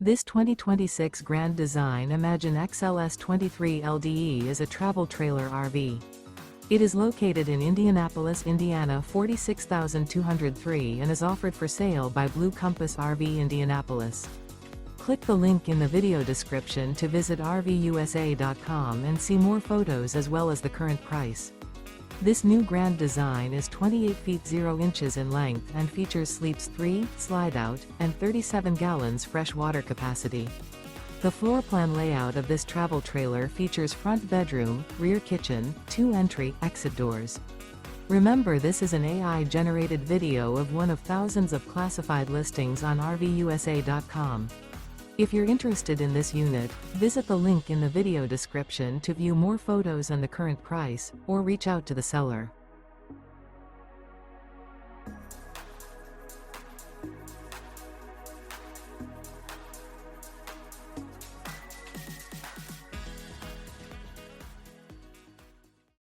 This 2026 Grand Design Imagine XLS 23 LDE is a travel trailer RV. It is located in Indianapolis, Indiana 46203 and is offered for sale by Blue Compass RV Indianapolis. Click the link in the video description to visit RVUSA.com and see more photos as well as the current price. This new Grand Design is 28 feet 0 inches in length and features sleeps 3, slide-out, and 37 gallons fresh water capacity. The floor plan layout of this travel trailer features front bedroom, rear kitchen, 2 entry/exit doors. Remember, this is an AI-generated video of one of thousands of classified listings on RVUSA.com. If you're interested in this unit, visit the link in the video description to view more photos and the current price, or reach out to the seller.